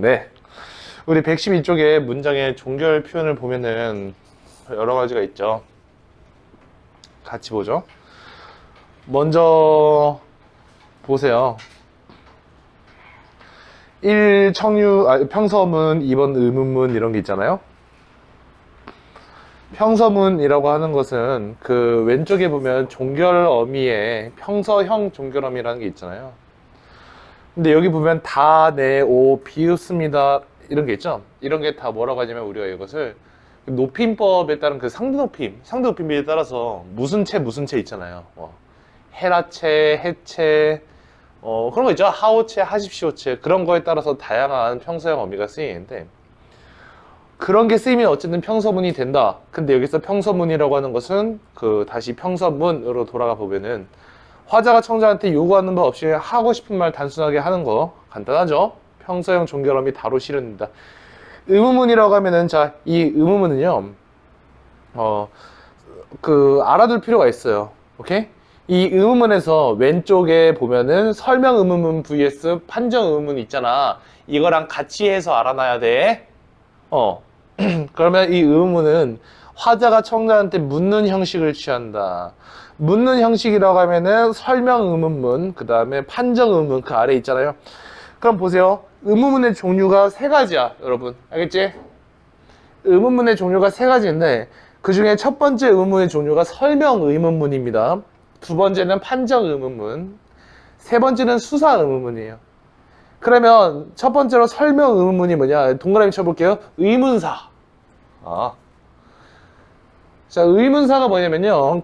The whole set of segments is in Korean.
네. 우리 112쪽에 문장의 종결 표현을 보면은 여러 가지가 있죠. 같이 보죠. 먼저 보세요. 1. 평서문, 2번 의문문 이런 게 있잖아요. 평서문이라고 하는 것은 그 왼쪽에 보면 종결 어미에 평서형 종결 어미라는 게 있잖아요. 근데 여기 보면 다, 네, 오, 비웃습니다 이런 게 있죠. 이런 게 다 뭐라고 하냐면 우리가 이것을 높임법에 따른 그 상대 높임에 따라서 무슨 채 있잖아요. 헤라채, 해채, 그런 거 있죠. 하오채, 하십시오채 그런 거에 따라서 다양한 평서형 어미가 쓰이는데 그런 게 쓰이면 어쨌든 평서문이 된다. 근데 여기서 평서문이라고 하는 것은 다시 평서문으로 돌아가 보면은 화자가 청자한테 요구하는 바 없이 하고 싶은 말 단순하게 하는 거 간단하죠. 평서형 종결어미 다로 실현된다. 의문문이라고 하면은 자, 이 의문문은요 알아둘 필요가 있어요. 오케이? 이 의문문에서 왼쪽에 보면은 설명 의문문 vs 판정 의문문 있잖아. 이거랑 같이 해서 알아놔야 돼. 그러면 이 의문은 화자가 청자한테 묻는 형식을 취한다. 묻는 형식이라고 하면은 설명 의문문, 그 다음에 판정 의문문 그 아래 있잖아요. 그럼 보세요. 의문문의 종류가 세 가지야, 여러분. 알겠지? 의문문의 종류가 세 가지인데 그 중에 첫 번째 의문문의 종류가 설명 의문문입니다. 두 번째는 판정 의문문, 세 번째는 수사 의문문이에요. 그러면 첫 번째로 설명 의문문이 뭐냐? 동그라미 쳐볼게요. 의문사. 자, 의문사가 뭐냐면요.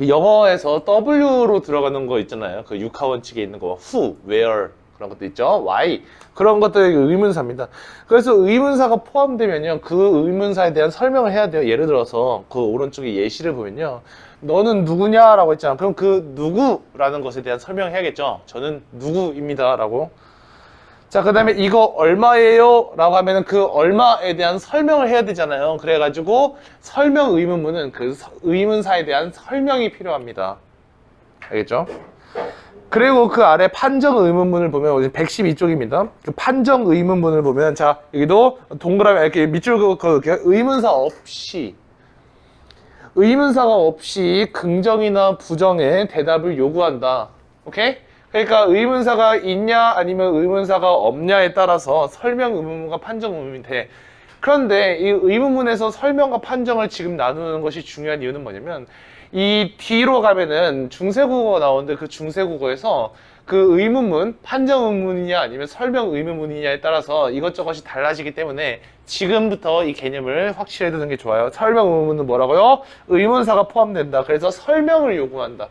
영어에서 W로 들어가는 거 있잖아요. 그 육하 원칙에 있는 거. who, where 그런 것도 있죠. why 그런 것들이 의문사입니다. 그래서 의문사가 포함되면요. 그 의문사에 대한 설명을 해야 돼요. 예를 들어서 그 오른쪽에 예시를 보면요. 너는 누구냐라고 했잖아. 그럼 그 누구라는 것에 대한 설명을 해야겠죠. 저는 누구입니다 라고. 자, 그 다음에 이거 얼마예요? 라고 하면은 그 얼마에 대한 설명을 해야 되잖아요. 그래가지고 설명 의문문은 그 의문사에 대한 설명이 필요합니다. 알겠죠? 그리고 그 아래 판정 의문문을 보면 112쪽입니다. 그 판정 의문문을 보면 자, 여기도 동그라미 이렇게 밑줄 그고 의문사가 없이 긍정이나 부정의 대답을 요구한다. 오케이? 그러니까 의문사가 있냐 아니면 의문사가 없냐에 따라서 설명 의문문과 판정 의문문이 돼. 그런데 이 의문문에서 설명과 판정을 지금 나누는 것이 중요한 이유는 뭐냐면 이 뒤로 가면은 중세국어가 나오는데 그 중세국어에서 그 의문문, 판정 의문이냐 아니면 설명 의문문이냐에 따라서 이것저것이 달라지기 때문에 지금부터 이 개념을 확실히 두는 게 좋아요. 설명 의문문은 뭐라고요? 의문사가 포함된다. 그래서 설명을 요구한다.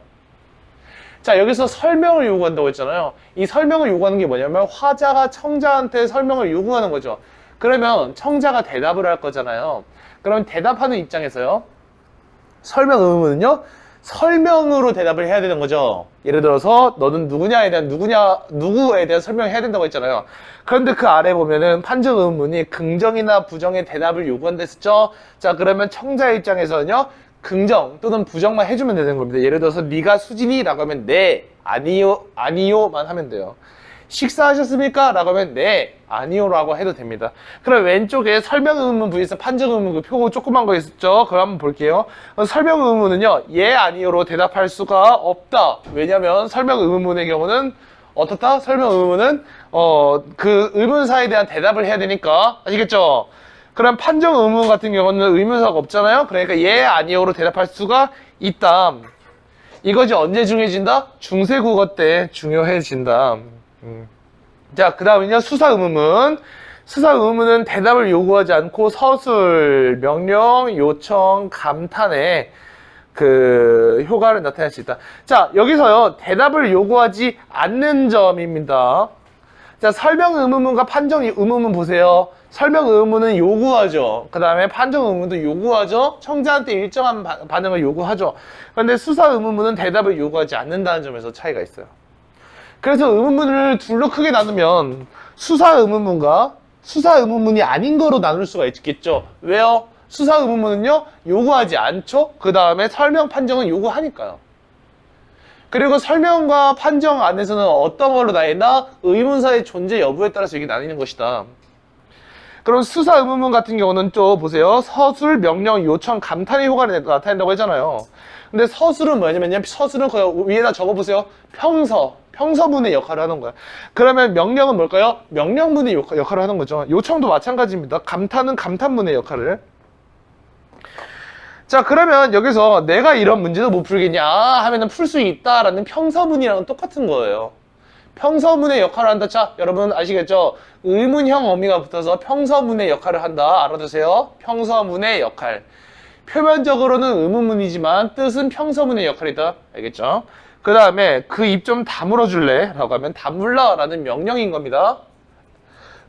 자, 여기서 설명을 요구한다고 했잖아요. 이 설명을 요구하는 게 뭐냐면 화자가 청자한테 설명을 요구하는 거죠. 그러면 청자가 대답을 할 거잖아요. 그러면 대답하는 입장에서요. 설명 의문은요. 설명으로 대답을 해야 되는 거죠. 예를 들어서 너는 누구에 대한 설명을 해야 된다고 했잖아요. 그런데 그 아래 보면은 판정 의문이 긍정이나 부정의 대답을 요구한다 했었죠. 자, 그러면 청자의 입장에서는요. 긍정 또는 부정만 해주면 되는 겁니다. 예를 들어서 네가 수진이 라고 하면 네, 아니요만 하면 돼요. 식사하셨습니까? 라고 하면 네, 아니요 라고 해도 됩니다. 그럼 왼쪽에 설명 의문 vs 판정 의문 그 표 조그만 거 있었죠? 그거 한번 볼게요. 설명 의문은요, 예, 아니요로 대답할 수가 없다. 왜냐면 설명 의문의 경우는 어떻다? 설명 의문은 그 의문사에 대한 대답을 해야 되니까. 아시겠죠? 그럼 판정 의문 같은 경우는 의문사가 없잖아요. 그러니까 예, 아니요로 대답할 수가 있다. 이것이 언제 중요해진다? 중세국어 때 중요해진다. 자, 그 다음은요, 수사 의문문. 수사 의문은 대답을 요구하지 않고 서술, 명령, 요청, 감탄의 그 효과를 나타낼 수 있다. 자, 여기서요, 대답을 요구하지 않는 점입니다. 자, 설명 의문문과 판정 의문문 보세요. 설명 의문은 요구하죠. 그 다음에 판정 의문도 요구하죠. 청자한테 일정한 반응을 요구하죠. 그런데 수사 의문문은 대답을 요구하지 않는다는 점에서 차이가 있어요. 그래서 의문문을 둘로 크게 나누면 수사 의문문과 수사 의문문이 아닌 거로 나눌 수가 있겠죠. 왜요? 수사 의문문은요, 요구하지 않죠. 그 다음에 설명 판정은 요구하니까요. 그리고 설명과 판정 안에서는 어떤 걸로 나뉘나? 의문사의 존재 여부에 따라서 이게 나뉘는 것이다. 그럼 수사 의문문 같은 경우는 또 보세요. 서술, 명령, 요청, 감탄의 효과를 나타낸다고 했잖아요. 근데 서술은 뭐냐면요. 서술은 그 위에다 적어보세요. 평서문의 역할을 하는 거야. 그러면 명령은 뭘까요? 명령문의 역할을 하는 거죠. 요청도 마찬가지입니다. 감탄은 감탄문의 역할을. 자, 그러면 여기서 내가 이런 문제도 못 풀겠냐 하면은 풀 수 있다라는 평서문이랑은 똑같은 거예요. 평서문의 역할을 한다. 자, 여러분 아시겠죠? 의문형 어미가 붙어서 평서문의 역할을 한다. 알아두세요. 평서문의 역할. 표면적으로는 의문문이지만 뜻은 평서문의 역할이다. 알겠죠? 그 다음에 그 입 좀 다물어 줄래? 라고 하면 다물라 라는 명령인 겁니다.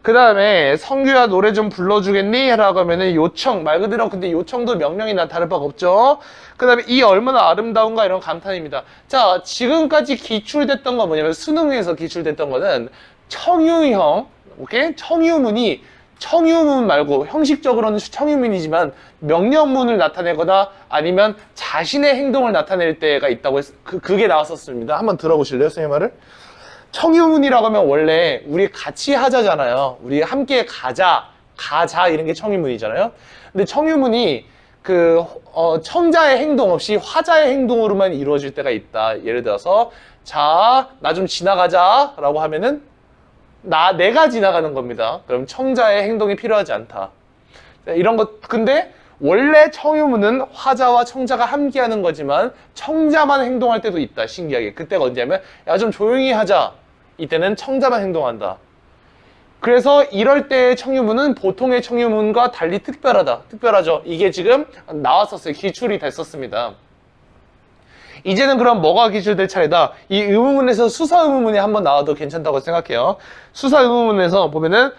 그 다음에 성규야 노래 좀 불러주겠니? 라고 하면은 요청. 말 그대로 근데 요청도 명령이나 다를 바가 없죠. 그 다음에 이 얼마나 아름다운가 이런 감탄입니다. 자, 지금까지 기출됐던 건 뭐냐면 수능에서 기출됐던 거는 청유형, 오케이? 청유문 말고 형식적으로는 청유문이지만 명령문을 나타내거나 아니면 자신의 행동을 나타낼 때가 있다고 그게 나왔었습니다. 한번 들어보실래요, 선생님 말을? 청유문이라고 하면 원래 우리 같이 하자잖아요. 우리 함께 가자 이런 게 청유문이잖아요. 근데 청유문이 청자의 행동 없이 화자의 행동으로만 이루어질 때가 있다. 예를 들어서 자, 나 좀 지나가자 라고 하면은 내가 지나가는 겁니다. 그럼 청자의 행동이 필요하지 않다. 이런 것. 근데 원래 청유문은 화자와 청자가 함께하는 거지만 청자만 행동할 때도 있다. 신기하게. 그때가 언제냐면 야, 좀 조용히 하자. 이때는 청자만 행동한다. 그래서 이럴 때의 청유문은 보통의 청유문과 달리 특별하죠. 이게 지금 나왔었어요. 기출이 됐었습니다. 이제는 그럼 뭐가 기출될 차례다. 이 의문문에서 수사 의문문이 한번 나와도 괜찮다고 생각해요. 수사 의문문에서 보면은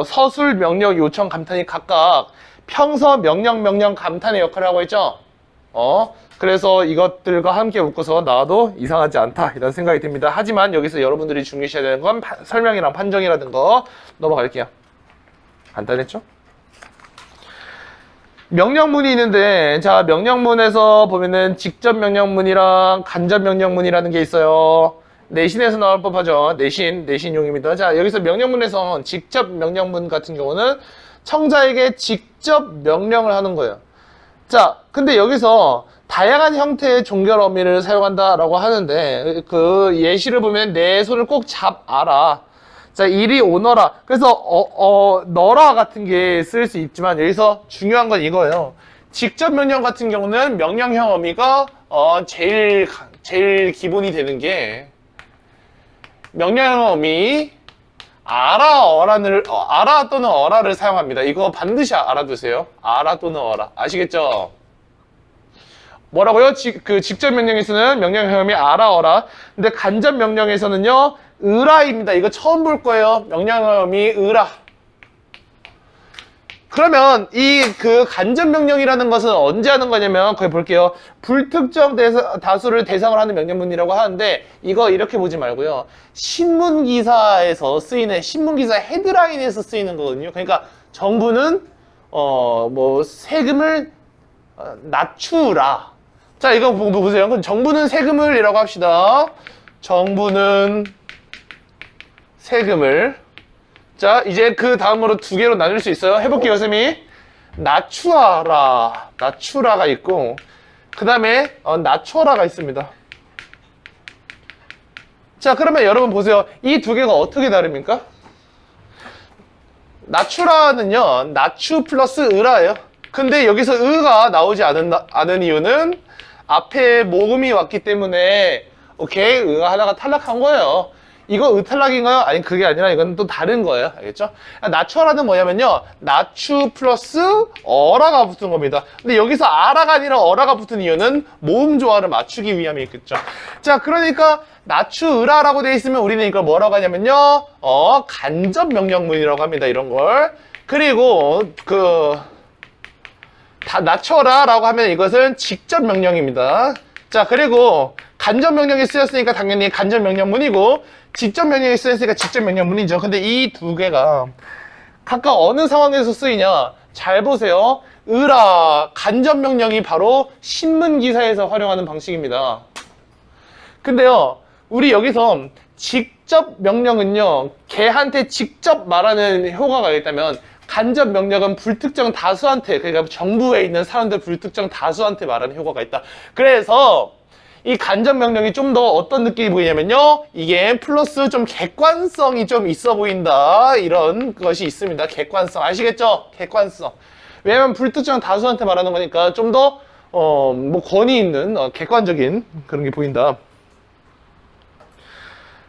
서술, 명령, 요청, 감탄이 각각 평서, 명령, 감탄의 역할을 하고 있죠. 그래서 이것들과 함께 묶어서 나와도 이상하지 않다 이런 생각이 듭니다. 하지만 여기서 여러분들이 중요시해야 되는 건 설명이랑 판정이라는 거 넘어갈게요. 간단했죠? 명령문이 있는데, 자, 명령문에서 보면은 직접 명령문이랑 간접 명령문이라는 게 있어요. 내신에서 나올 법하죠. 내신용입니다. 자, 여기서 명령문에서 직접 명령문 같은 경우는 청자에게 직접 명령을 하는 거예요. 자, 근데 여기서 다양한 형태의 종결 어미를 사용한다라고 하는데, 그 예시를 보면 내 손을 꼭 잡아라. 자, 이리 오너라. 그래서 너라 같은 게 쓸 수 있지만 여기서 중요한 건 이거예요. 직접 명령 같은 경우는 명령형 어미가 제일 기본이 되는 게 명령형 어미 아라 또는 어라를 사용합니다. 이거 반드시 알아두세요. 아라 또는 어라. 아시겠죠? 뭐라고요? 직접 명령에서는 명령형 어미 아라 어라. 근데 간접 명령에서는요. 으라입니다. 이거 처음 볼 거예요. 명령어미 으라. 그러면 간접 명령이라는 것은 언제 하는 거냐면 거기 볼게요. 불특정 다수를 대상으로 하는 명령문이라고 하는데 이거 이렇게 보지 말고요. 신문기사에서 쓰이는 신문기사 헤드라인에서 쓰이는 거거든요. 그러니까 정부는 세금을 낮추라. 자, 이거 보세요. 그럼 정부는 세금을 이라고 합시다. 정부는 세금을. 자, 이제 그 다음으로 두 개로 나눌 수 있어요. 해볼게요, 쌤이. 낮추라가 있고, 그 다음에 낮춰라가 있습니다. 자, 그러면 여러분 보세요. 이 두 개가 어떻게 다릅니까? 낮추라는요, 낮추 플러스 으라예요. 근데 여기서 으가 나오지 않은 이유는 앞에 모음이 왔기 때문에 오케이, 으가 하나가 탈락한 거예요. 이거 탈락인가요? 아니, 그게 아니라 이건 또 다른 거예요. 알겠죠? 낮추라는 뭐냐면요. 낮추 플러스 어라가 붙은 겁니다. 근데 여기서 아라가 아니라 어라가 붙은 이유는 모음 조화를 맞추기 위함이 있겠죠. 자, 그러니까 낮추 으라라고 되어 있으면 우리는 이걸 뭐라고 하냐면요. 간접 명령문이라고 합니다. 이런 걸. 그리고 다 낮춰라라고 하면 이것은 직접 명령입니다. 자, 그리고 간접 명령이 쓰였으니까 당연히 간접 명령문이고 직접 명령이 쓰였으니까 직접 명령문이죠. 근데 이 두 개가 각각 어느 상황에서 쓰이냐? 잘 보세요. 간접 명령이 바로 신문 기사에서 활용하는 방식입니다. 근데요, 우리 여기서 직접 명령은요, 걔한테 직접 말하는 효과가 있다면 간접 명령은 불특정 다수한테, 그러니까 정부에 있는 사람들 불특정 다수한테 말하는 효과가 있다. 그래서 이 간접 명령이 좀 더 어떤 느낌이 보이냐면요, 이게 플러스 좀 객관성이 좀 있어 보인다, 이런 것이 있습니다. 객관성 아시겠죠? 객관성. 왜냐면 불특정 다수한테 말하는 거니까 좀 더 뭐 권위 있는 객관적인 그런 게 보인다.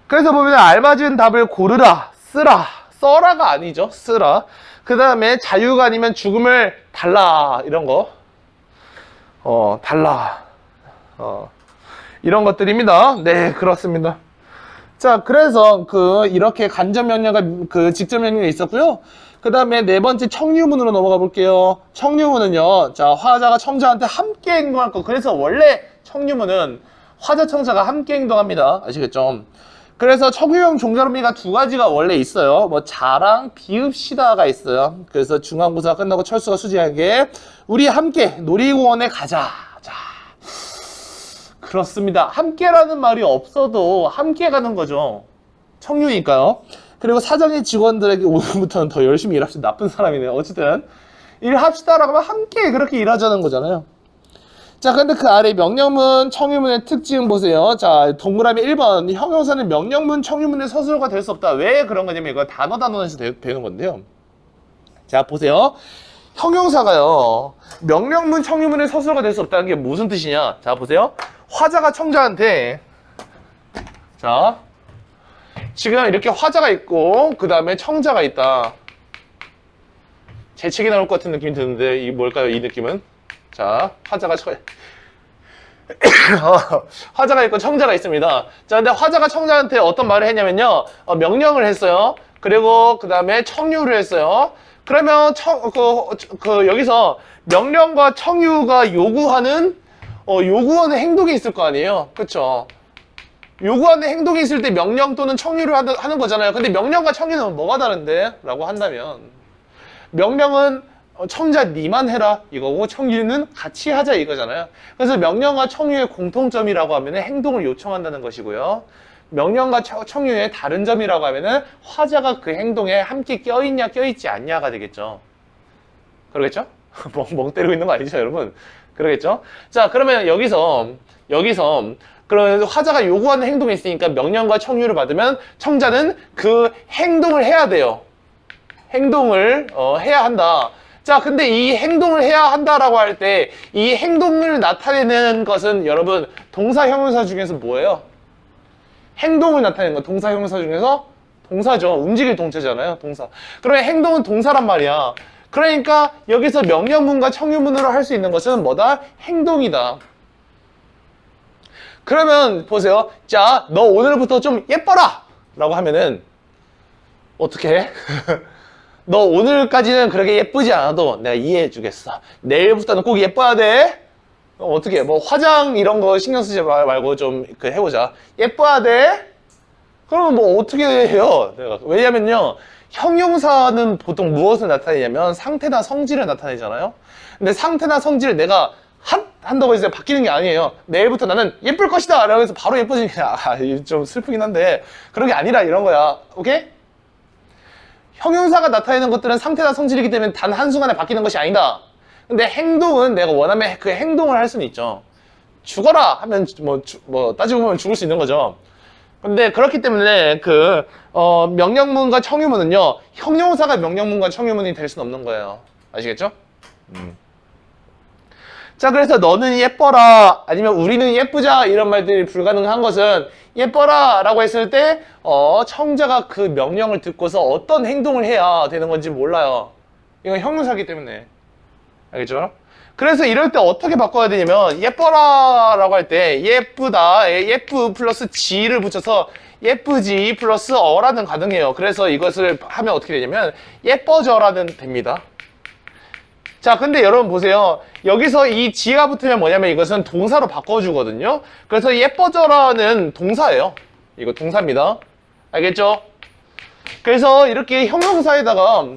그래서 보면 알맞은 답을 고르라, 쓰라, 써라가 아니죠. 쓰라. 그 다음에 자유가 아니면 죽음을 달라, 이런 거. 달라. 이런 것들입니다. 네, 그렇습니다. 자, 그래서 이렇게 간접 명령과 직접 명령이 있었고요. 그 다음에 네 번째 청유문으로 넘어가 볼게요. 청유문은요, 자, 화자가 청자한테 함께 행동할 거. 그래서 원래 청유문은 화자, 청자가 함께 행동합니다. 아시겠죠? 그래서 청유형 종자론미가 두 가지가 원래 있어요. 뭐 자랑, 비읍시다가 있어요. 그래서 중간고사 끝나고 철수가 수지한 게 우리 함께 놀이공원에 가자. 자, 그렇습니다. 함께라는 말이 없어도 함께 가는 거죠. 청유니까요. 그리고 사장이 직원들에게 오늘부터는 더 열심히 일합시다. 나쁜 사람이네요. 어쨌든 일합시다라고 하면 함께 그렇게 일하자는 거잖아요. 자, 근데 그 아래 명령문, 청유문의 특징 보세요. 자, 동그라미 1번. 형용사는 명령문, 청유문의 서술어가 될 수 없다. 왜 그런 거냐면 이거 단어에서 배우는 건데요. 자, 보세요. 형용사가요, 명령문, 청유문의 서술어가 될 수 없다는 게 무슨 뜻이냐. 자, 보세요. 화자가 청자한테, 자, 지금 이렇게 화자가 있고 그 다음에 청자가 있다. 재채기 나올 것 같은 느낌이 드는데 이게 뭘까요? 이 느낌은? 자, 화자가 있고 청자가 있습니다. 자, 근데 화자가 청자한테 어떤 말을 했냐면요, 명령을 했어요. 그리고 그 다음에 청유를 했어요. 그러면 여기서 명령과 청유가 요구하는 행동이 있을 거 아니에요. 그쵸? 요구하는 행동이 있을 때 명령 또는 청유를 하는 거잖아요. 근데 명령과 청유는 뭐가 다른데? 라고 한다면, 명령은 청자 니만 해라 이거고, 청유는 같이 하자 이거잖아요. 그래서 명령과 청유의 공통점이라고 하면 행동을 요청한다는 것이고요. 명령과 청유의 다른 점이라고 하면은 화자가 그 행동에 함께 껴있냐 껴있지 않냐가 되겠죠. 그러겠죠? 멍 때리고 있는 거 아니죠, 여러분? 그러겠죠? 자, 그러면 여기서 그러면 화자가 요구하는 행동이 있으니까 명령과 청유를 받으면 청자는 그 행동을 해야 돼요. 행동을 해야 한다. 자, 근데 이 행동을 해야 한다라고 할 때 이 행동을 나타내는 것은 여러분 동사 형용사 중에서 뭐예요? 행동을 나타내는 거 동사 형용사 중에서 동사죠. 움직일 동사잖아요. 동사. 그러면 행동은 동사란 말이야. 그러니까 여기서 명령문과 청유문으로 할 수 있는 것은 뭐다? 행동이다. 그러면 보세요. 자, 너 오늘부터 좀 예뻐라! 라고 하면은 어떻게 해? 너 오늘까지는 그렇게 예쁘지 않아도 내가 이해해 주겠어. 내일부터는 꼭 예뻐야 돼. 어떻게 해? 뭐 화장 이런 거 신경 쓰지 말고 좀 해보자. 예뻐야 돼? 그러면 뭐 어떻게 해요? 왜냐면요, 형용사는 보통 무엇을 나타내냐면 상태나 성질을 나타내잖아요. 근데 상태나 성질을 내가 한다고 해서 바뀌는 게 아니에요. 내일부터 나는 예쁠 것이다! 라고 해서 바로 예뻐지는 게 좀 슬프긴 한데, 그런 게 아니라 이런 거야. 오케이? 형용사가 나타내는 것들은 상태나 성질이기 때문에 단 한순간에 바뀌는 것이 아니다. 근데 행동은 내가 원하면 그 행동을 할 수는 있죠. 죽어라! 하면 뭐 따지고 보면 죽을 수 있는 거죠. 근데 그렇기 때문에 명령문과 청유문은요, 형용사가 명령문과 청유문이 될 수는 없는 거예요. 아시겠죠? 자, 그래서 너는 예뻐라, 아니면 우리는 예쁘자, 이런 말들이 불가능한 것은 예뻐라 라고 했을 때 청자가 그 명령을 듣고서 어떤 행동을 해야 되는 건지 몰라요. 이건 형용사이기 때문에. 알겠죠? 그래서 이럴 때 어떻게 바꿔야 되냐면, 예뻐라 라고 할 때 예쁘다, 예쁘 플러스 지를 붙여서 예쁘지 플러스 어라는 가능해요. 그래서 이것을 하면 어떻게 되냐면 예뻐져라는 됩니다. 자, 근데 여러분 보세요. 여기서 이 지가 붙으면 뭐냐면 이것은 동사로 바꿔주거든요. 그래서 예뻐져라는 동사예요. 이거 동사입니다. 알겠죠? 그래서 이렇게 형용사에다가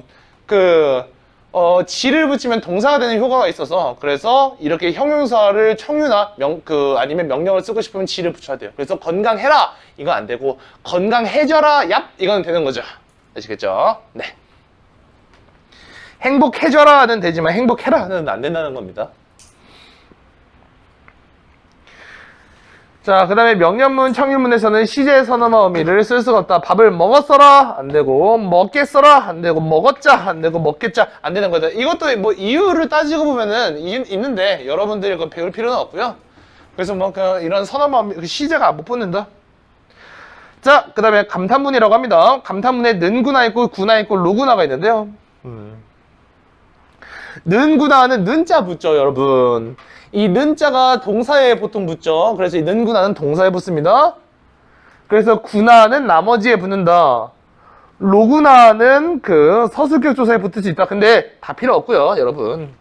지를 붙이면 동사가 되는 효과가 있어서 그래서 이렇게 형용사를 청유나 아니면 명령을 쓰고 싶으면 지를 붙여야 돼요. 그래서 건강해라 이건 안 되고 건강해져라 얍 이건 되는 거죠. 아시겠죠? 네. 행복해져라는 되지만 행복해라는 안 된다는 겁니다. 자, 그 다음에 명령문, 청유문에서는 시제 선어마 의미를 쓸 수가 없다. 밥을 먹었어라 안 되고 먹겠어라 안 되고 먹었자 안 되고 먹겠자 안 되는 거죠. 이것도 뭐 이유를 따지고 보면은 있는데 여러분들이 그거 배울 필요는 없고요. 그래서 뭐 이런 선어마 의미 시제가 못 붙는다. 자, 그 다음에 감탄문이라고 합니다. 감탄문에 는구나 있고 구나 있고 로구나가 있는데요. 는구나는 는자 붙죠, 여러분. 이 는자가 동사에 보통 붙죠. 그래서 이 는구나는 동사에 붙습니다. 그래서 구나는 나머지에 붙는다. 로구나는 그 서술격 조사에 붙을 수 있다. 근데 다 필요 없고요, 여러분.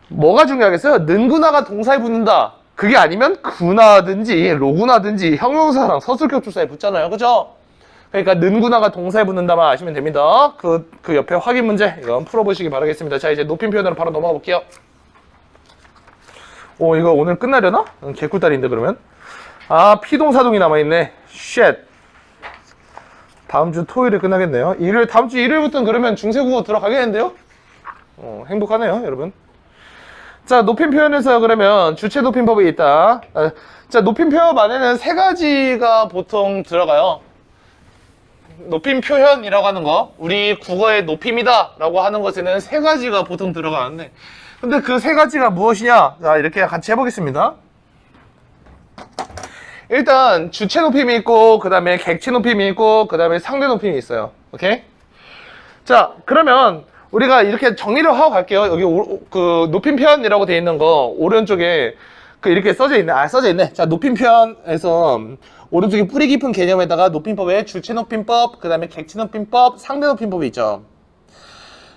뭐가 중요하겠어요? 는구나가 동사에 붙는다. 그게 아니면 구나든지 로구나든지 형용사랑 서술격 조사에 붙잖아요. 그죠? 그러니까 는구나가 동사에 붙는다만 아시면 됩니다. 그 옆에 확인 문제 이건 풀어보시기 바라겠습니다. 자, 이제 높임 표현으로 바로 넘어가 볼게요. 이거 오늘 끝나려나? 개꿀달인데 그러면? 아, 피동사동이 남아있네. 쉣. 다음 주 토요일에 끝나겠네요. 다음 주 일요일부터는 그러면 중세국어 들어가겠는데요? 행복하네요, 여러분. 자, 높임 표현에서 그러면 주체 높임법이 있다. 자, 높임 표현 안에는 세 가지가 보통 들어가요. 높임 표현이라고 하는 거, 우리 국어의 높임이다 라고 하는 것에는 세 가지가 보통 들어가는데, 근데 그 세 가지가 무엇이냐? 자, 이렇게 같이 해보겠습니다. 일단 주체 높임이 있고 그 다음에 객체 높임이 있고 그 다음에 상대 높임이 있어요. 오케이? 자, 그러면 우리가 이렇게 정리를 하고 갈게요. 여기 그 높임 표현이라고 되어 있는 거 오른쪽에 이렇게 써져 있네. 써져 있네. 자, 높임 표현에서 오른쪽에 뿌리 깊은 개념에다가 높임법에 주체 높임법, 그 다음에 객체 높임법, 상대 높임법이 있죠.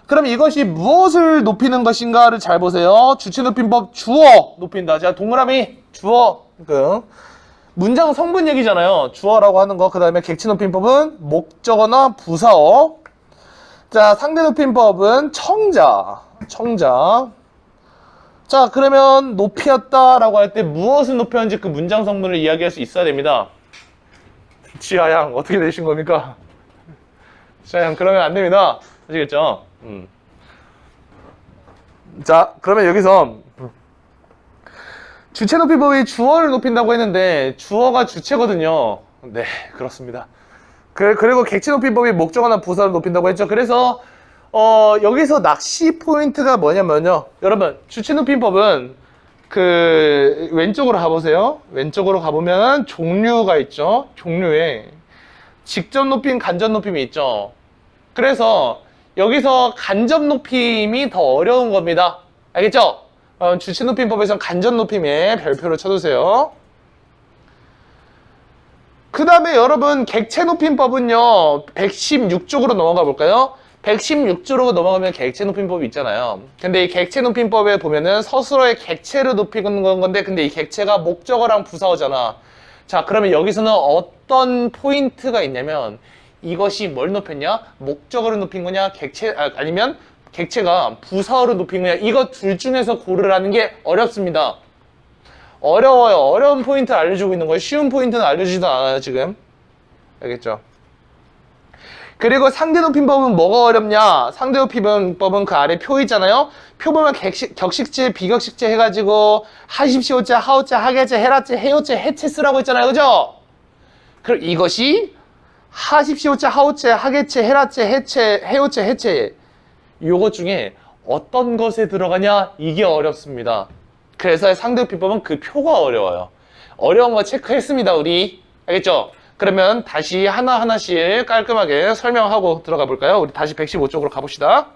그럼 이것이 무엇을 높이는 것인가를 잘 보세요. 주체 높임법 주어 높인다. 자, 동그라미 주어. 문장 성분 얘기잖아요. 주어라고 하는 거. 그 다음에 객체 높임법은 목적어나 부사어. 자, 상대 높임법은 청자. 자, 그러면 높이었다라고 할 때 무엇을 높였는지 그 문장 성분을 이야기할 수 있어야 됩니다. 지하양 어떻게 되신 겁니까? 지하양 그러면 안 됩니다. 아시겠죠? 자, 그러면 여기서 주체 높임법이 주어를 높인다고 했는데 주어가 주체거든요. 네, 그렇습니다. 그리고 객체 높임법이 목적어나 부사를 높인다고 했죠. 그래서 여기서 낚시 포인트가 뭐냐면요, 여러분, 주체 높임법은 왼쪽으로 가보세요. 왼쪽으로 가보면 종류가 있죠. 종류에 직접 높임, 간접 높임이 있죠. 그래서 여기서 간접 높임이 더 어려운 겁니다. 알겠죠? 주체 높임법에서 간접 높임에 별표를 쳐두세요. 그 다음에 여러분, 객체 높임법은요, 116쪽으로 넘어가 볼까요? 116쪽으로 넘어가면 객체 높임법이 있잖아요. 근데 이 객체 높임법에 보면은 서술어의 객체를 높이는 건데, 근데 이 객체가 목적어랑 부사어잖아. 자, 그러면 여기서는 어떤 포인트가 있냐면, 이것이 뭘 높였냐? 목적어를 높인 거냐? 아니면 객체가 부사어를 높인 거냐? 이거 둘 중에서 고르라는 게 어렵습니다. 어려워요. 어려운 포인트를 알려주고 있는 거예요. 쉬운 포인트는 알려주지도 않아요, 지금. 알겠죠? 그리고 상대 높임법은 뭐가 어렵냐? 상대 높임법은 그 아래 표 있잖아요? 표 보면 격식제, 비격식제 해가지고 하십시오제, 하오제, 하게제, 해라제, 해요제, 해체 쓰라고 했잖아요. 그죠? 그럼 이것이 하십시오제, 하오제, 하게제, 해라제, 해체, 해요제, 해체 요것 중에 어떤 것에 들어가냐? 이게 어렵습니다. 그래서 상대 높임법은 그 표가 어려워요. 어려운 거 체크했습니다, 우리. 알겠죠? 그러면 다시 하나하나씩 깔끔하게 설명하고 들어가 볼까요? 우리 다시 115쪽으로 가봅시다.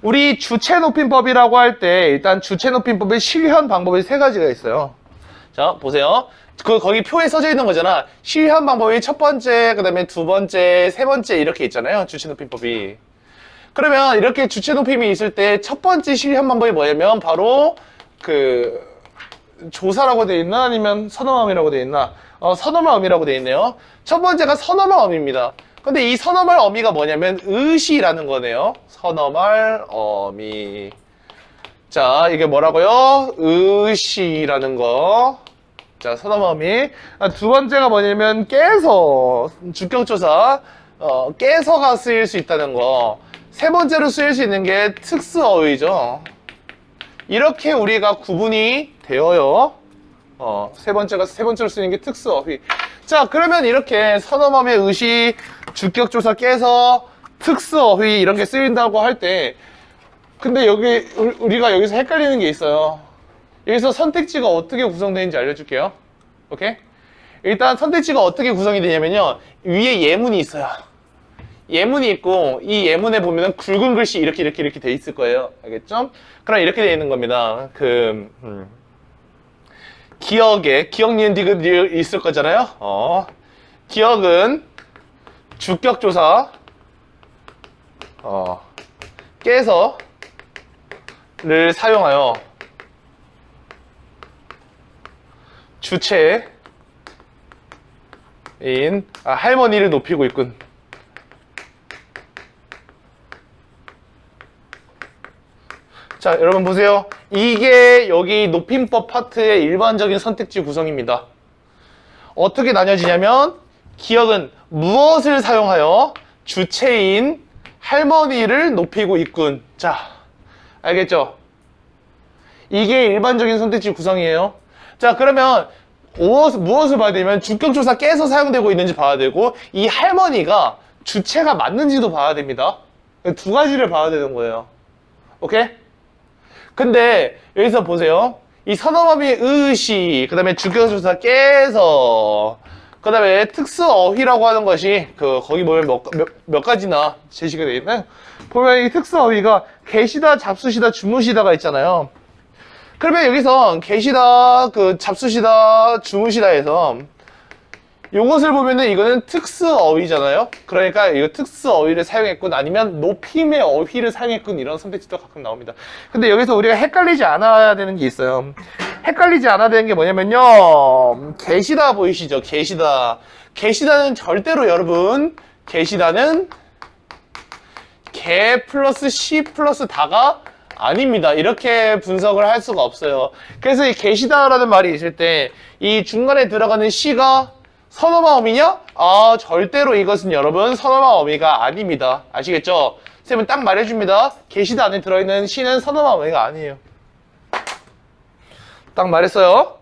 우리 주체 높임법이라고 할 때 일단 주체 높임법의 실현 방법이 세 가지가 있어요. 자, 보세요. 거기 표에 써져 있는 거잖아. 실현 방법이 첫 번째, 그 다음에 두 번째, 세 번째 이렇게 있잖아요. 주체 높임법이. 그러면 이렇게 주체 높임이 있을 때 첫 번째 실현 방법이 뭐냐면 바로 조사라고 되어 있나? 아니면 선어마음이라고 되어 있나? 선어마음이라고 되어 있네요. 첫 번째가 선어마음입니다. 근데 이 선어말 어미가 뭐냐면 의시라는 거네요. 선어말 어미. 자, 이게 뭐라고요? 의시라는 거. 자, 선어말 어미. 두 번째가 뭐냐면 깨서. 주격조사. 깨서가 쓰일 수 있다는 거. 세 번째로 쓰일 수 있는 게 특수어휘죠. 이렇게 우리가 구분이 되어요. 세 번째로 쓰이는 게 특수어휘. 자, 그러면 이렇게 선어맘의 의시, 주격조사 깨서, 특수어휘 이런 게 쓰인다고 할 때, 근데 여기 우리가 여기서 헷갈리는 게 있어요. 여기서 선택지가 어떻게 구성되는지 알려줄게요. 오케이? 일단 선택지가 어떻게 구성이 되냐면요, 위에 예문이 있어요. 예문이 있고 이 예문에 보면은 굵은 글씨 이렇게 돼 있을 거예요. 알겠죠? 그럼 이렇게 돼 있는 겁니다. 기억에 기억 니은 디귿 있을 거잖아요. 기억은 주격조사 깨서를 사용하여 주체인 할머니를 높이고 있군. 자, 여러분 보세요. 이게 여기 높임법 파트의 일반적인 선택지 구성입니다. 어떻게 나뉘어지냐면 기억은 무엇을 사용하여 주체인 할머니를 높이고 있군. 자, 알겠죠? 이게 일반적인 선택지 구성이에요. 자, 그러면 무엇을 봐야 되냐면 주격조사 깨서 사용되고 있는지 봐야 되고 이 할머니가 주체가 맞는지도 봐야 됩니다. 두 가지를 봐야 되는 거예요. 오케이? 근데 여기서 보세요. 이 선어맘이 의시, 그 다음에 주격조사 깨서, 그 다음에 특수어휘라고 하는 것이 거기 보면 몇 가지나 제시가 되어 있나요? 보면 이 특수어휘가 계시다, 잡수시다, 주무시다가 있잖아요. 그러면 여기서 계시다, 잡수시다, 주무시다에서 요것을 보면은 이거는 특수어휘잖아요. 그러니까 이거 특수어휘를 사용했군, 아니면 높임의 어휘를 사용했군, 이런 선택지도 가끔 나옵니다. 근데 여기서 우리가 헷갈리지 않아야 되는 게 있어요. 헷갈리지 않아야 되는 게 뭐냐면요, 계시다 보이시죠? 계시다는 절대로 여러분, 계시다는 개 플러스 시 플러스 다가 아닙니다. 이렇게 분석을 할 수가 없어요. 그래서 이 계시다라는 말이 있을 때 이 중간에 들어가는 시가 선어마 어미냐? 절대로 이것은 여러분 선어마 어미가 아닙니다. 아시겠죠? 쌤은 딱 말해줍니다. 계시다 안에 들어있는 시는 선어마 어미가 아니에요. 딱 말했어요.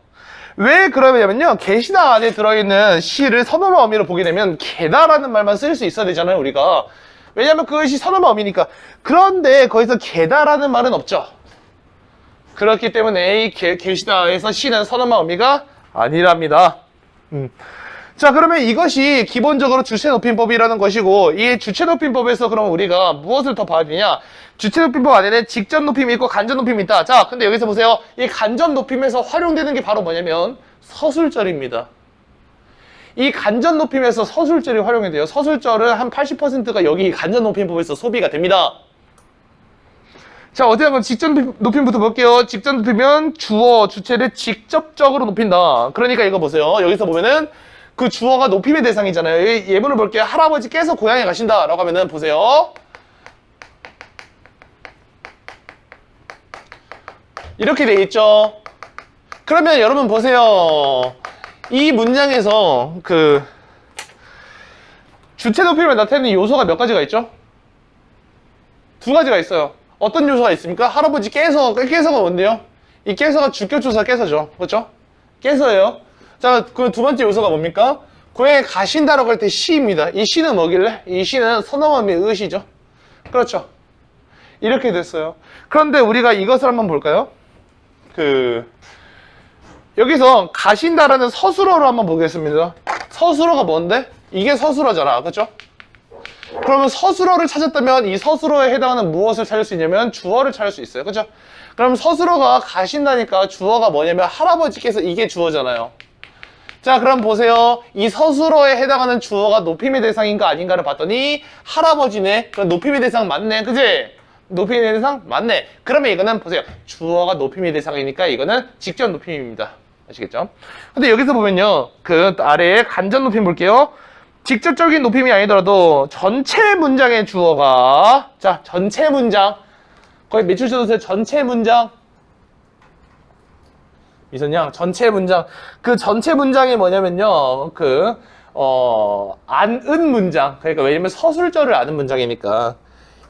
왜 그러냐면요, 계시다 안에 들어있는 시를 선어마 어미로 보게 되면 개다라는 말만 쓸 수 있어야 되잖아요, 우리가. 왜냐면 그것이 선어마 어미니까. 그런데 거기서 개다라는 말은 없죠. 그렇기 때문에 계시다에서 시는 선어마 어미가 아니랍니다. 자, 그러면 이것이 기본적으로 주체높임법이라는 것이고, 이 주체높임법에서 그럼 우리가 무엇을 더 봐야 되냐? 주체높임법 안에는 직접높임이 있고 간접높임이 있다. 자, 근데 여기서 보세요. 이 간접높임에서 활용되는 게 바로 뭐냐면 서술절입니다. 이 간접높임에서 서술절이 활용이 돼요. 서술절은 한 80%가 여기 간접높임법에서 소비가 됩니다. 자, 어떻게 하면 직접높임부터 볼게요. 직접높이면 주어, 주체를 직접적으로 높인다. 그러니까 이거 보세요. 여기서 보면은 그 주어가 높임의 대상이잖아요. 예문을 볼게요. 할아버지께서 고향에 가신다 라고 하면은 보세요. 이렇게 돼 있죠. 그러면 여러분 보세요. 이 문장에서 주체 높임을 나타내는 요소가 몇 가지가 있죠? 두 가지가 있어요. 어떤 요소가 있습니까? 할아버지께서가 뭔데요? 이 깨서가 주격조사 깨서죠. 그렇죠? 깨서예요. 자, 그 두 번째 요소가 뭡니까? 고향에 가신다라고 할 때 시입니다. 이 시는 뭐길래? 이 시는 선어맘의 의시죠. 그렇죠. 이렇게 됐어요. 그런데 우리가 이것을 한번 볼까요? 여기서 가신다라는 서술어를 한번 보겠습니다. 서술어가 뭔데? 이게 서술어잖아. 그렇죠? 그러면 서술어를 찾았다면 이 서술어에 해당하는 무엇을 찾을 수 있냐면 주어를 찾을 수 있어요. 그렇죠? 그럼 서술어가 가신다니까 주어가 뭐냐면 할아버지께서, 이게 주어잖아요. 자, 그럼 보세요. 이 서술어에 해당하는 주어가 높임의 대상인가 아닌가를 봤더니 할아버지네. 그럼 높임의 대상 맞네. 그지? 높임의 대상 맞네. 그러면 이거는 보세요. 주어가 높임의 대상이니까 이거는 직접 높임입니다. 아시겠죠? 근데 여기서 보면요, 그 아래에 간접 높임 볼게요. 직접적인 높임이 아니더라도 전체 문장의 주어가, 자, 전체 문장, 거의 매출 줘주세요. 전체 문장. 이선양, 전체 문장. 그 전체 문장이 뭐냐면요, 안은 문장. 그러니까 왜냐면 서술절을 아는 문장이니까.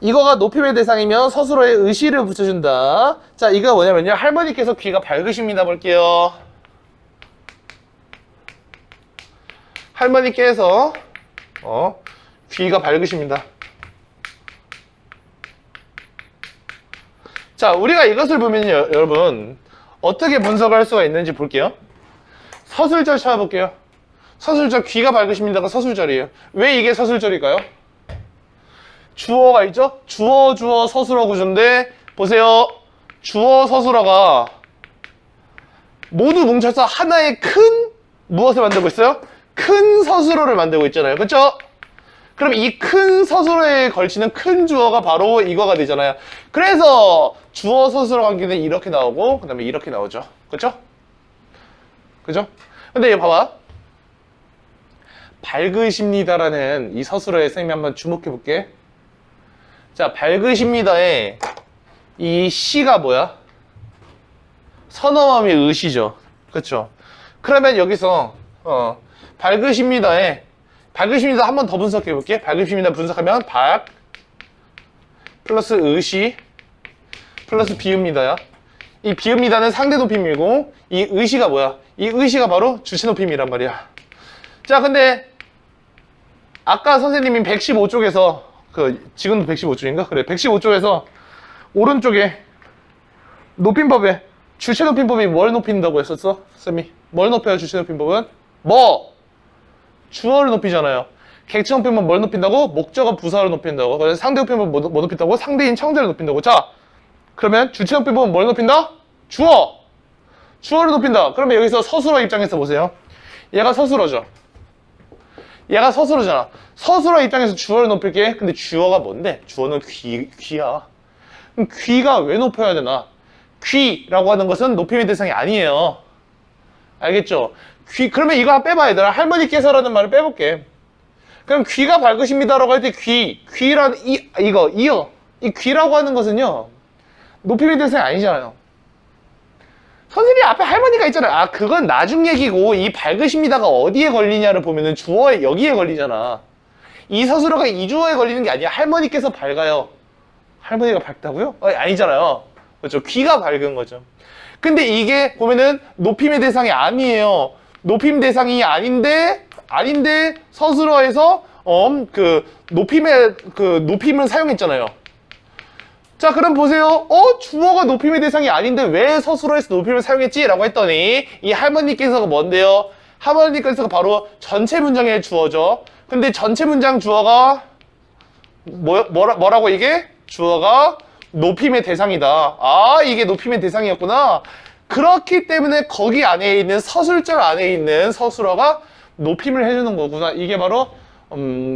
이거가 높임의 대상이면 서술어에 의시를 붙여준다. 자, 이거 뭐냐면요, 할머니께서 귀가 밝으십니다. 볼게요. 할머니께서 귀가 밝으십니다. 자, 우리가 이것을 보면요, 여러분 어떻게 분석할 수가 있는지 볼게요. 서술절 찾아볼게요. 서술절, 귀가 밝으십니다가 서술절이에요. 왜 이게 서술절일까요? 주어가 있죠? 주어 서술어 구조인데 보세요. 주어 서술어가 모두 뭉쳐서 하나의 큰 무엇을 만들고 있어요? 큰 서술어를 만들고 있잖아요. 그렇죠? 그럼 이 큰 서술어에 걸치는 큰 주어가 바로 이거가 되잖아요. 그래서 주어 서술어 관계는 이렇게 나오고 그 다음에 이렇게 나오죠. 그렇죠? 그죠? 근데 이거 봐봐. 밝으십니다라는 이 서술어에 선생님이 한번 주목해 볼게. 자, 밝으십니다에 이 시가 뭐야? 선어함의 의시죠. 그렇죠? 그러면 여기서 밝으십니다에 밝으십니다 한 번 더 분석해 볼게. 밝으십니다 분석하면 밝 플러스 의시 플러스 비읍니다야. 이 비읍니다는 상대 높임이고 이 의시가 뭐야? 이 의시가 바로 주체 높임이란 말이야. 자, 근데 아까 선생님이 115쪽에서 지금도 115쪽인가? 그래, 115쪽에서 오른쪽에 높임법에 주체 높임법이 뭘 높인다고 했었어? 쌤이 뭘 높여요? 주체 높임법은 주어를 높이잖아요. 객체 높임법은 뭘 높인다고? 목적어 부사를 높인다고. 그래서 상대 높임법은 뭐 높인다고? 상대인 청자를 높인다고. 자, 그러면 주체 높임법은 뭘 높인다? 주어를 높인다. 그러면 여기서 서술어 입장에서 보세요. 얘가 서술어죠. 얘가 서술어잖아. 서술어 입장에서 주어를 높일게. 근데 주어가 뭔데? 주어는 귀야. 그럼 귀가 왜 높여야 되나? 귀라고 하는 것은 높임의 대상이 아니에요. 알겠죠? 그러면 이거 한번 빼봐, 얘들아. 할머니께서라는 말을 빼볼게. 그럼 귀가 밝으십니다라고 할 때 귀란 이 귀라고 하는 것은요, 높임의 대상이 아니잖아요. 선생님 앞에 할머니가 있잖아요. 아, 그건 나중 얘기고 이 밝으십니다가 어디에 걸리냐를 보면은 주어에 여기에 걸리잖아. 이 서술어가 이 주어에 걸리는 게 아니야. 할머니께서 밝아요. 할머니가 밝다고요? 아니잖아요. 그렇죠? 귀가 밝은 거죠. 근데 이게 보면은 높임의 대상이 아니에요. 높임 대상이 아닌데 서술어에서 높임을 사용했잖아요. 자, 그럼 보세요. 주어가 높임의 대상이 아닌데 왜 서술어에서 높임을 사용했지? 라고 했더니 이 할머니께서가 뭔데요? 할머니께서가 바로 전체 문장의 주어죠. 근데 전체 문장 주어가 뭐라고 이게? 주어가 높임의 대상이다. 아, 이게 높임의 대상이었구나. 그렇기 때문에 거기 안에 있는 서술절 안에 있는 서술어가 높임을 해주는 거구나. 이게 바로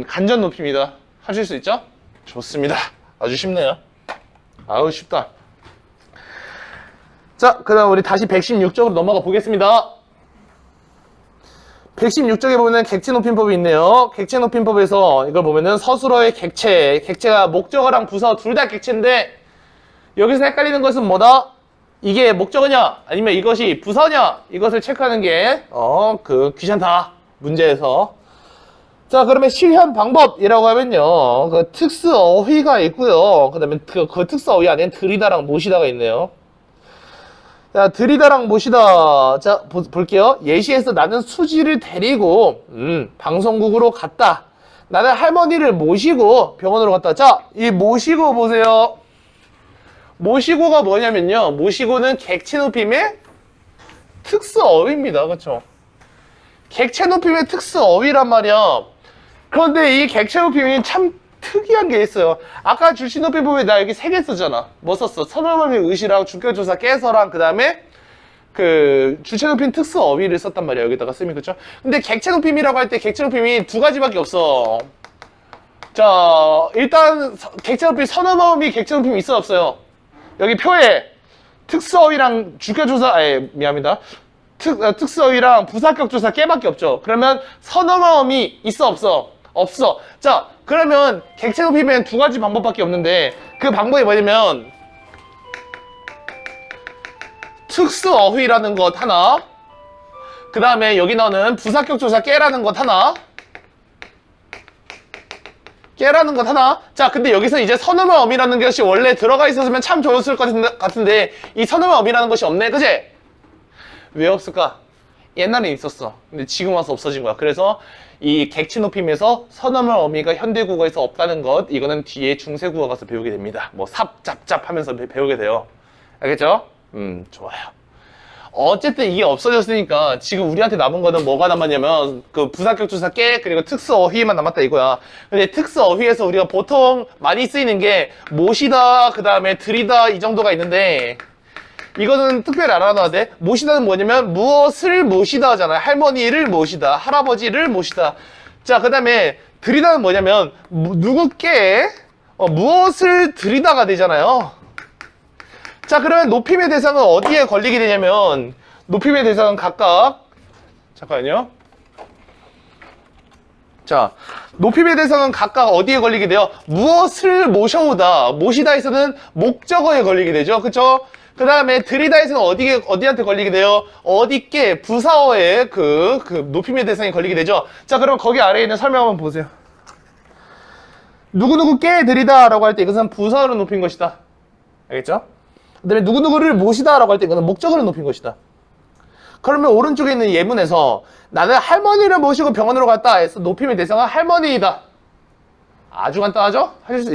간접 높임이다. 하실 수 있죠? 좋습니다. 아주 쉽네요. 아우, 쉽다. 자, 그 다음 우리 다시 116쪽으로 넘어가 보겠습니다. 116쪽에 보면은 객체 높임법이 있네요. 객체 높임법에서 이걸 보면은 서술어의 객체가 목적어랑 부사어 둘 다 객체인데 여기서 헷갈리는 것은 뭐다? 이게 목적어냐 아니면 이것이 부사냐, 이것을 체크하는 게 귀찮다, 문제에서. 자, 그러면 실현 방법이라고 하면요, 그 특수 어휘가 있고요. 그다음에 그 특수 어휘 안에는 들이다랑 모시다가 있네요. 자, 들이다랑 모시다. 자, 볼게요. 예시에서 나는 수지를 데리고 방송국으로 갔다. 나는 할머니를 모시고 병원으로 갔다. 자, 이 모시고 보세요. 모시고가 뭐냐면요, 모시고는 객체 높임의 특수 어휘입니다. 그렇죠? 객체 높임의 특수 어휘란 말이야. 그런데 이 객체 높임이 참 특이한 게 있어요. 아까 주시 높임 보면 나 여기 3개 쓰잖아. 뭐 썼어? 선어함의 의시랑 주격조사 깨서랑 그 다음에 그 주체 높임 특수 어휘를 썼단 말이야. 여기다가 쓰면. 그쵸? 근데 객체 높임이라고 할 때 객체 높임이 2가지밖에 없어. 자, 일단 객체 높임, 선어함이 객체 높임이 있어 없어요? 여기 표에 특수 어휘랑 주격조사, 미안합니다. 특수어휘랑 부사격조사 깨밖에 없죠. 그러면 선어마음이 있어 없어? 없어. 자, 그러면 객체 높이면 두 가지 방법밖에 없는데 그 방법이 뭐냐면 특수어휘라는 것 하나, 그 다음에 여기 나오는 부사격조사 깨라는 것 하나, 깨라는 것 하나. 자, 근데 여기서 이제 선어마 어미라는 것이 원래 들어가 있었으면 참 좋았을 것 같은데 이 선어마 어미라는 것이 없네, 그지? 왜 없을까? 옛날에 있었어. 근데 지금 와서 없어진 거야. 그래서 이 객체 높임에서 선어마 어미가 현대국어에서 없다는 것, 이거는 뒤에 중세국어 가서 배우게 됩니다. 뭐 삽, 짭짭 하면서 배우게 돼요. 알겠죠? 좋아요. 어쨌든 이게 없어졌으니까 지금 우리한테 남은 거는 뭐가 남았냐면 그 부사격조사 깨 그리고 특수어휘만 남았다 이거야. 근데 특수어휘에서 우리가 보통 많이 쓰이는 게 못이다, 그 다음에 들이다 이 정도가 있는데 이거는 특별히 알아놔야 돼. 못이다는 뭐냐면 무엇을 모시다 하잖아요. 할머니를 모시다, 할아버지를 모시다. 자, 그 다음에 들이다는 뭐냐면 누구께 무엇을 들이다가 되잖아요. 자, 그러면 높임의 대상은 어디에 걸리게 되냐면 높임의 대상은 각각, 잠깐만요. 자, 높임의 대상은 각각 어디에 걸리게 돼요? 무엇을 모셔오다, 모시다에서는 목적어에 걸리게 되죠. 그쵸? 그 다음에 들이다에서는 어디한테 걸리게 돼요? 어디께, 부사어에 그 높임의 대상이 걸리게 되죠. 자, 그럼 거기 아래에 있는 설명 한번 보세요. 누구누구께 들이다 라고 할 때 이것은 부사어로 높인 것이다. 알겠죠? 그 다음에 누구누구를 모시다 라고 할 때 이거는 목적어를 높인 것이다. 그러면 오른쪽에 있는 예문에서 나는 할머니를 모시고 병원으로 갔다 해서 높임의 대상은 할머니이다. 아주 간단하죠? 하실 수